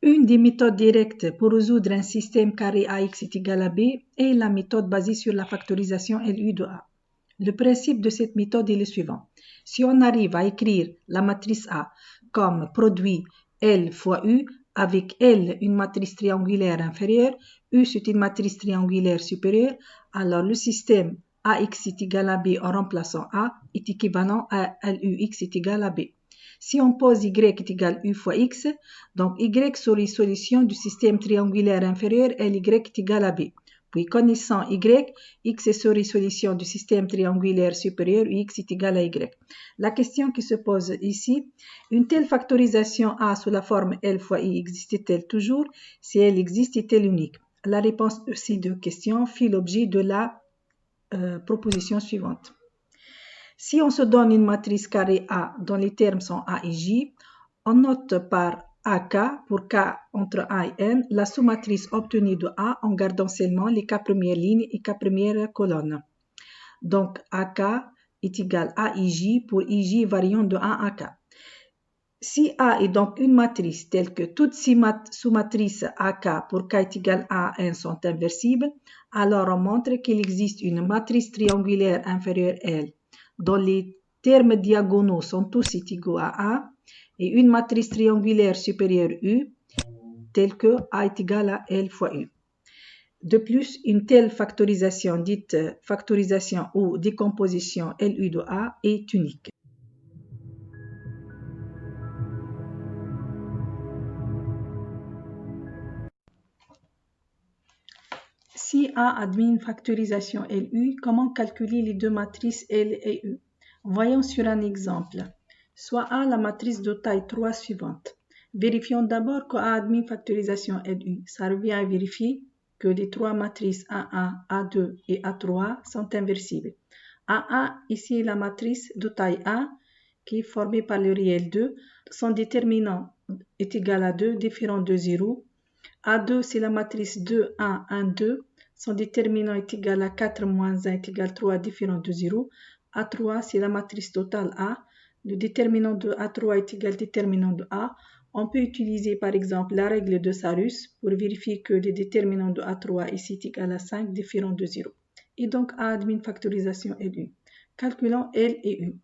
Une des méthodes directes pour résoudre un système carré AX est égal à B est la méthode basée sur la factorisation LU de A. Le principe de cette méthode est le suivant. Si on arrive à écrire la matrice A comme produit L fois U, avec L une matrice triangulaire inférieure, U c'est une matrice triangulaire supérieure, alors le système AX est égal à B en remplaçant A est équivalent à LUX est égal à B. Si on pose Y est égal à U fois X, donc Y serait solution du système triangulaire inférieur et Y est égal à B. Puis connaissant Y, X serait solution du système triangulaire supérieur, X est égal à Y. La question qui se pose ici, une telle factorisation A sous la forme L fois I existe-t-elle toujours? Si elle existe, est-elle unique? La réponse de ces deux questions fait l'objet de la proposition suivante. Si on se donne une matrice carrée A dont les termes sont A et J, on note par AK pour K entre A et N la sous-matrice obtenue de A en gardant seulement les K premières lignes et K premières colonnes. Donc AK est égal à IJ pour IJ variant de 1 à K. Si A est donc une matrice telle que toutes ces sous-matrices AK pour K est égal à N sont inversibles, alors on montre qu'il existe une matrice triangulaire inférieure L dont les termes diagonaux sont tous égaux à A et une matrice triangulaire supérieure U telle que A est égal à L fois U. De plus, une telle factorisation dite factorisation ou décomposition LU de A est unique. Si A admet une factorisation LU, comment calculer les deux matrices L et U? Voyons sur un exemple. Soit A la matrice de taille 3 suivante. Vérifions d'abord que A admet une factorisation LU. Ça revient à vérifier que les trois matrices A1, A2 et A3 sont inversibles. A1, ici la matrice de taille 1 qui est formée par le réel 2. Son déterminant est égal à 2, différent de 0. A2, c'est la matrice 2, 1, 1, 2. Son déterminant est égal à 4 moins 1 est égal à 3, différent de 0. A3, c'est la matrice totale A. Le déterminant de A3 est égal au déterminant de A. On peut utiliser par exemple la règle de Sarus pour vérifier que le déterminant de A3 ici est égal à 5, différent de 0. Et donc A admet une factorisation LU. Calculons L et U.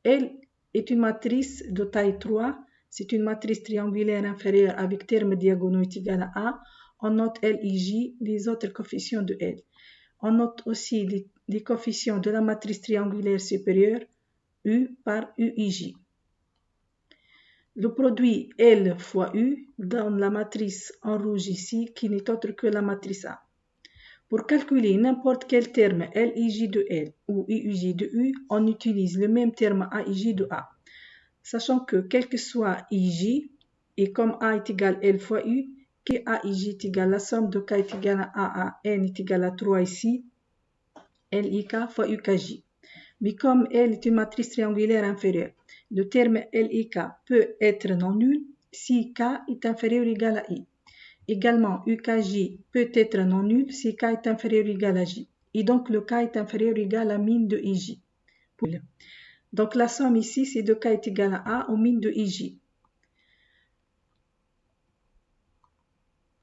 L est une matrice de taille 3. C'est une matrice triangulaire inférieure avec terme diagonaux est égal à A. On note L et J, les autres coefficients de L. On note aussi les coefficients de la matrice triangulaire supérieure, U par U et J. Le produit L fois U donne la matrice en rouge ici, qui n'est autre que la matrice A. Pour calculer n'importe quel terme L et J de L ou U et J de U, on utilise le même terme A et J de A. Sachant que quel que soit IJ, et comme A est égal à L fois U, que A et J est égal à la somme de K est égal à N est égal à 3 ici, L I K fois U K J. Mais comme L est une matrice triangulaire inférieure, le terme L I K peut être non nul si K est inférieur ou égal à I. Également, UKJ peut être non nul si K est inférieur ou égal à J. Et donc, le K est inférieur ou égal à min de IJ. Donc, la somme ici, c'est de K est égal à A au min de IJ.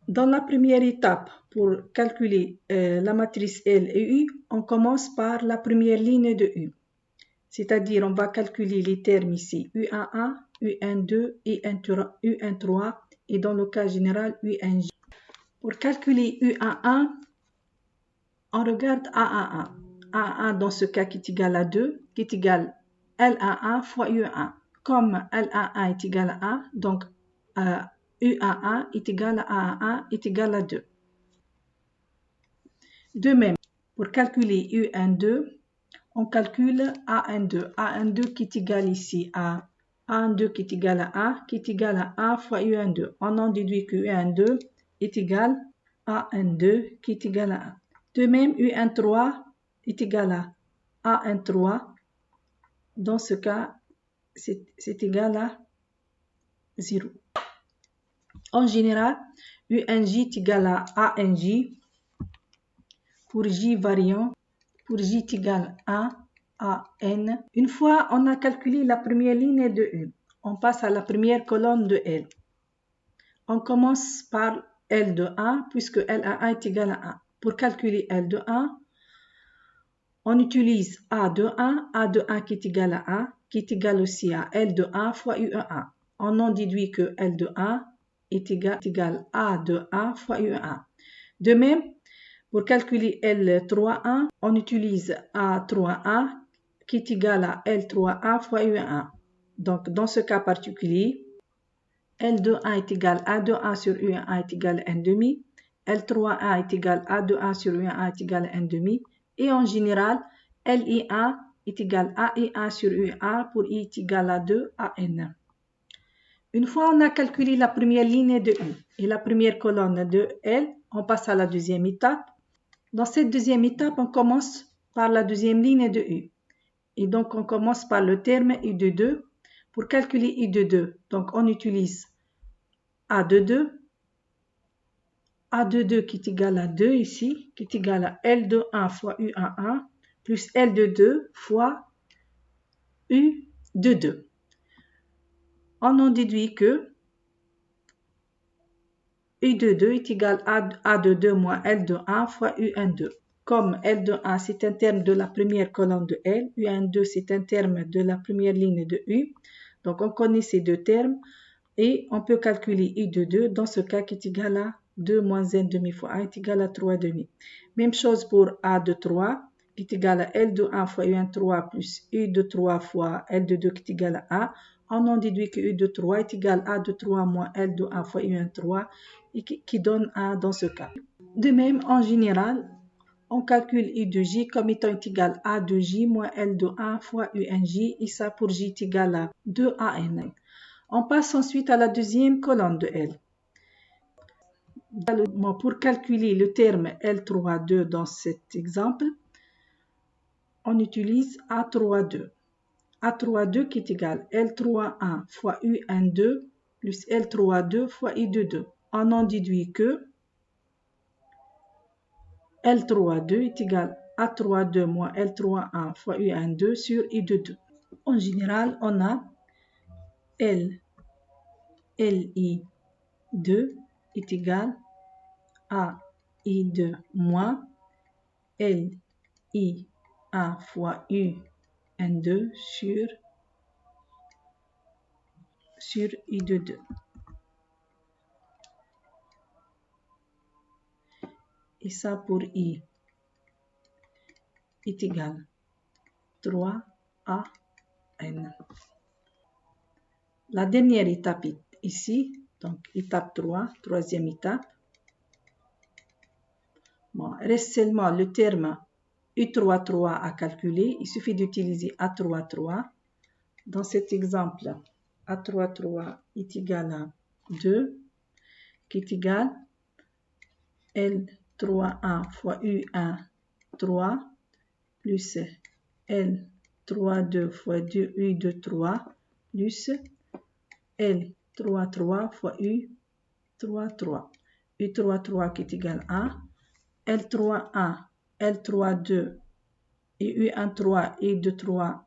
Dans la première étape, pour calculer la matrice L et U, on commence par la première ligne de U. C'est-à-dire, on va calculer les termes ici, U11, U12 et U13, et dans le cas général, UNJ. Pour calculer U11, on regarde A11. A1 dans ce cas qui est égal à 2, qui est égal à L11 fois U1. Comme L11 est égal à 1, donc U11 est égal à A11 est égal à 2. De même, pour calculer U12, on calcule A12. A12 qui est égal ici à A12 qui est égal à 1, qui est égal à 1 fois U12. On en déduit que U12 est égal à A12 qui est égal à 1. De même, U13 est égal à A13. Dans ce cas, c'est égal à 0. En général, UNJ est égal à ANJ pour J variant, pour J est égal à AN. Une fois on a calculé la première ligne de U, on passe à la première colonne de L. On commence par L de A, puisque L1 est égal à 1. Pour calculer L de A, on utilise A de 1 qui est égal à 1, qui est égal aussi à L de 1 fois U de 1. On en déduit que L de 1 est égal à A de 1 fois U de 1. De même, pour calculer L31, on utilise A31 qui est égal à L31 fois U de 1. Donc, dans ce cas particulier, L de 1 est égal à A de 1 sur U de 1 est égal à N demi. L31 est égal à A de 1 sur U de 1 est égal à N demi. Et en général, LI1 est égal à I1 sur U1 pour I est égal à 2 à N. Une fois on a calculé la première ligne de U et la première colonne de L, on passe à la deuxième étape. Dans cette deuxième étape, on commence par la deuxième ligne de U. Et donc, on commence par le terme I de 2. Pour calculer I de 2, donc on utilise A de 2. A de 2 qui est égal à 2 ici, qui est égal à L de 1 fois U de 1 plus L de 2 fois U de 2. On en déduit que U de 2 est égal à A de 2 moins L de 1 fois UN2. Comme L de 1 c'est un terme de la première colonne de L, UN2 c'est un terme de la première ligne de U. Donc on connaît ces deux termes et on peut calculer U de 2 dans ce cas qui est égal à 2 moins N demi fois A est égal à 3 demi. Même chose pour A de 3 qui est égal à L de 1 fois UN3 plus U de 3 fois L de 2 qui est égal à A. On en déduit que U de 3 est égal à A de 3 moins L de 1 fois UN3 et qui donne 1 dans ce cas. De même, en général, on calcule I de J comme étant égal à A de J moins L de 1 fois UNJ et ça pour J est égal à 2AN. On passe ensuite à la deuxième colonne de L. Pour calculer le terme L32 dans cet exemple, on utilise A32. A32 qui est égal à L31 fois UN2 plus L32 fois I de 2. On en déduit que L32 est égal à A32 moins L31 fois UN2 sur I de 2. En général, on a LI2 est égal à I2 moins LI1 fois UN2 sur I de 2. Et ça pour I est égal à 3 à N. La dernière étape est ici, donc étape 3, troisième étape. Bon, reste seulement le terme U33 à calculer. Il suffit d'utiliser A33. Dans cet exemple, A33 est égal à 2, qui est égal à L31 fois U13 plus L32 fois 2 U de 3 plus L33 fois U33. U33 qui est égal à L31, L32 et U13 et U23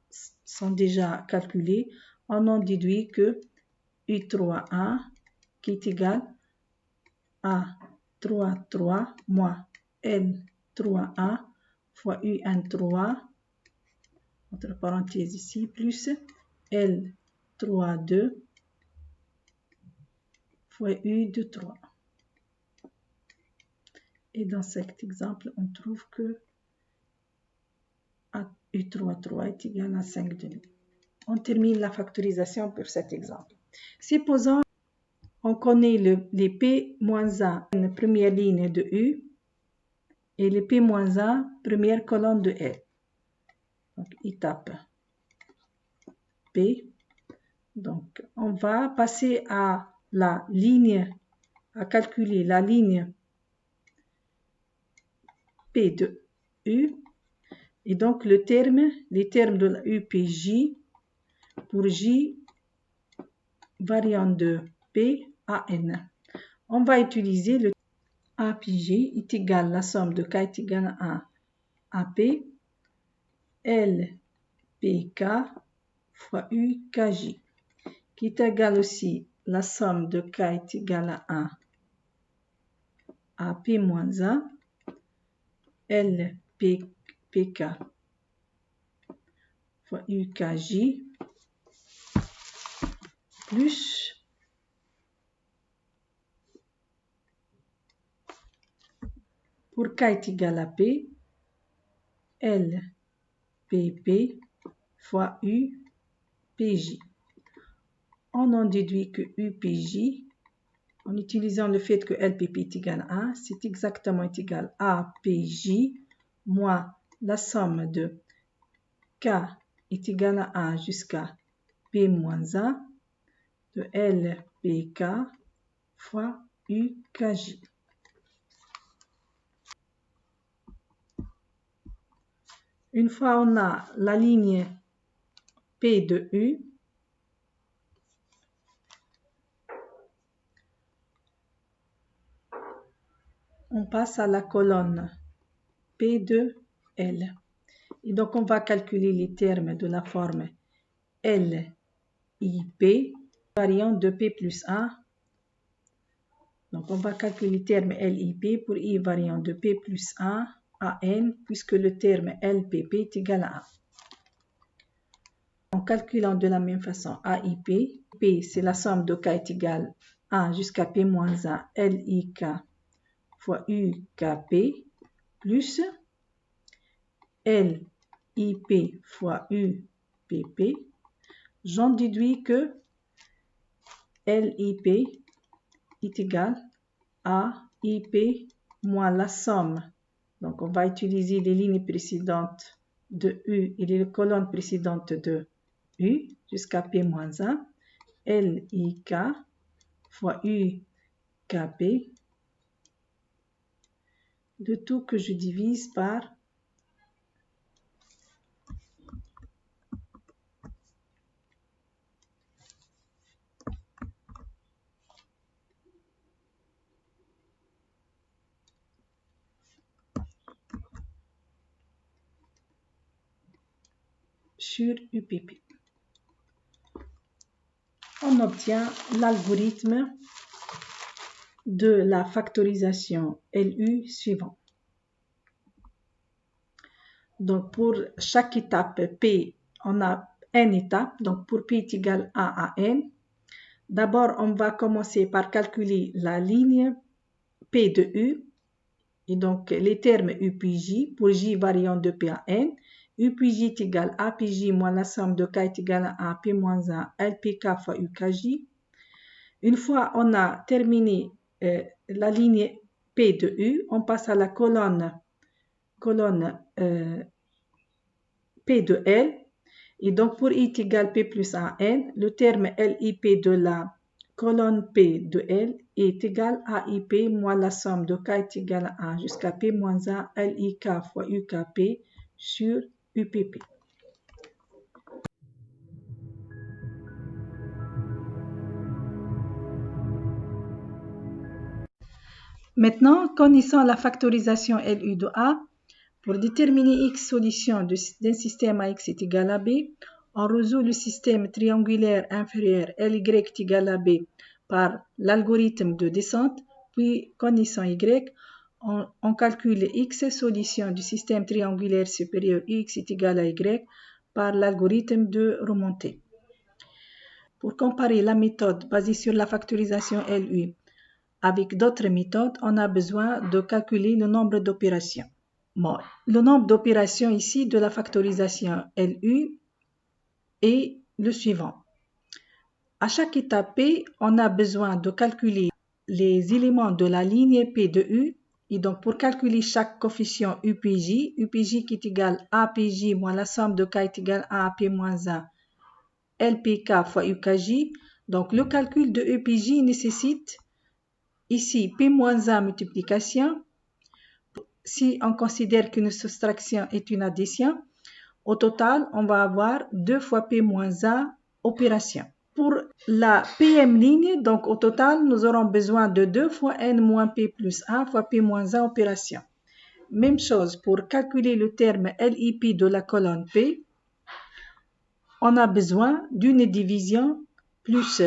sont déjà calculés. On en déduit que U31 qui est égal à 33 moins L31 fois UN3, entre parenthèses ici, plus L32 fois U de 3. Et dans cet exemple, on trouve que U33 est égal à 5 demi. On termine la factorisation pour cet exemple. Supposons on connaît les P-1, une première ligne de U, et les P-1, première colonne de L. Donc, étape P. Donc, on va passer à la ligne, à calculer la ligne P de U. Et donc, les termes de la UPJ pour J variant de P à N. On va utiliser le A puis J est égal à la somme de K est égal à 1 AP L PK fois UKJ qui est égal aussi la somme de K est égale à 1 à P moins 1, LPK fois UKJ plus pour K est égal à P, LPP fois UPJ. On en déduit que UPJ, en utilisant le fait que LPP est égal à 1, c'est exactement égal à PJ moins la somme de K est égal à 1 jusqu'à P moins 1 de LPK fois UKJ. Une fois on a la ligne P de U, on passe à la colonne P de L. Et donc on va calculer les termes de la forme LIP variant de P plus 1. Donc on va calculer les termes LIP pour I variant de P plus 1 à N, puisque le terme LPP est égal à 1. En calculant de la même façon AIP, P c'est la somme de K est égale à 1 jusqu'à P moins 1 LIK fois UKP plus LIP fois UPP. J'en déduis que LIP est égal à IP moins la somme. Donc on va utiliser les lignes précédentes de U et les colonnes précédentes de U jusqu'à P moins 1, LIK fois UKP, de tout que je divise par sur UPP. On obtient l'algorithme de la factorisation LU suivant. Donc pour chaque étape P, on a n étapes. Donc pour P est égal à N, d'abord on va commencer par calculer la ligne P de U, et donc les termes U puis J pour J variant de P à N. U puis J est égal à PJ moins la somme de K est égale à P moins 1 LPK fois UKJ. Une fois on a terminé la ligne P de U, on passe à la colonne P de L. Et donc pour I est égal P plus 1 N, le terme LIP de la colonne P de L est égal à IP moins la somme de K est égale à 1 jusqu'à P moins 1 LIK fois UKP sur UPP. Maintenant, connaissant la factorisation LU de A, pour déterminer X solution d'un système AX est égal à B, on résout le système triangulaire inférieur LY est égal à B par l'algorithme de descente, puis connaissant Y, on calcule X solution du système triangulaire supérieur X est égal à Y par l'algorithme de remontée. Pour comparer la méthode basée sur la factorisation LU avec d'autres méthodes, on a besoin de calculer le nombre d'opérations. Bon, le nombre d'opérations ici de la factorisation LU est le suivant. À chaque étape P, on a besoin de calculer les éléments de la ligne P de U. Et donc, pour calculer chaque coefficient UPJ qui est égal à PJ moins la somme de K est égal à P moins 1 LPK fois UKJ. Donc, le calcul de UPJ nécessite ici P moins 1 multiplication. Si on considère qu'une soustraction est une addition, au total, on va avoir 2 fois P moins 1 opérations. Pour la PM ligne, donc au total, nous aurons besoin de 2 fois N moins P plus 1 fois P moins 1 opérations. Même chose pour calculer le terme LIP de la colonne P, on a besoin d'une division plus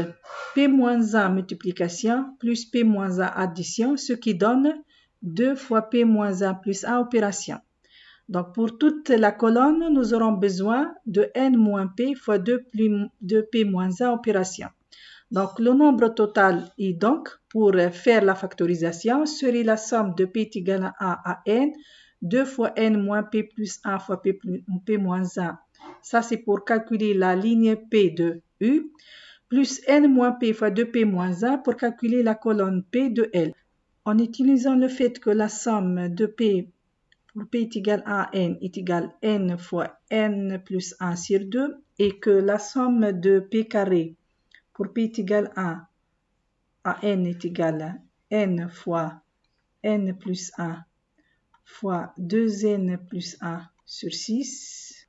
P-1 multiplication plus P-1 addition, ce qui donne 2 fois P-1 plus 1 opération. Donc, pour toute la colonne, nous aurons besoin de N-P fois 2 P-1 opération. Donc, le nombre total est donc, pour faire la factorisation, serait la somme de P est égal à N, 2 fois N moins P plus 1 fois P moins 1. Ça, c'est pour calculer la ligne P de U, plus N moins P fois 2P moins 1 pour calculer la colonne P de L. En utilisant le fait que la somme de P pour P est égal à N est égale N fois N plus 1 sur 2 et que la somme de P carré pour P est égal à N est égal à N fois N plus 1 fois 2N plus 1 sur 6,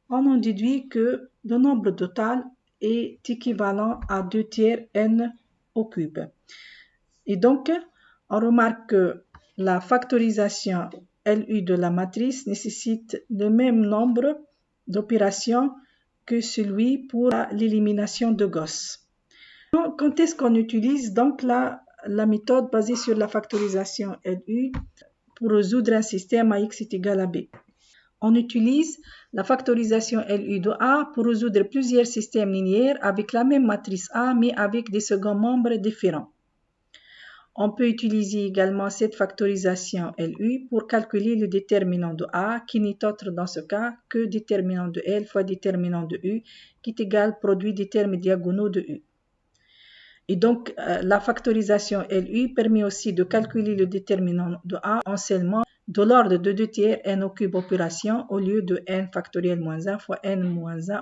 on en déduit que le nombre total est équivalent à 2 tiers N au cube. Et donc, on remarque que la factorisation LU de la matrice nécessite le même nombre d'opérations que celui pour l'élimination de Gauss. Quand est-ce qu'on utilise donc la méthode basée sur la factorisation LU pour résoudre un système à x est égal à b? On utilise la factorisation LU de A pour résoudre plusieurs systèmes linéaires avec la même matrice A mais avec des seconds membres différents. On peut utiliser également cette factorisation LU pour calculer le déterminant de A qui n'est autre dans ce cas que déterminant de L fois déterminant de U qui est égal produit des termes diagonaux de U. Et donc, la factorisation LU permet aussi de calculer le déterminant de A en seulement de l'ordre de 2 tiers n au cube opération au lieu de n factoriel moins 1 fois n moins 1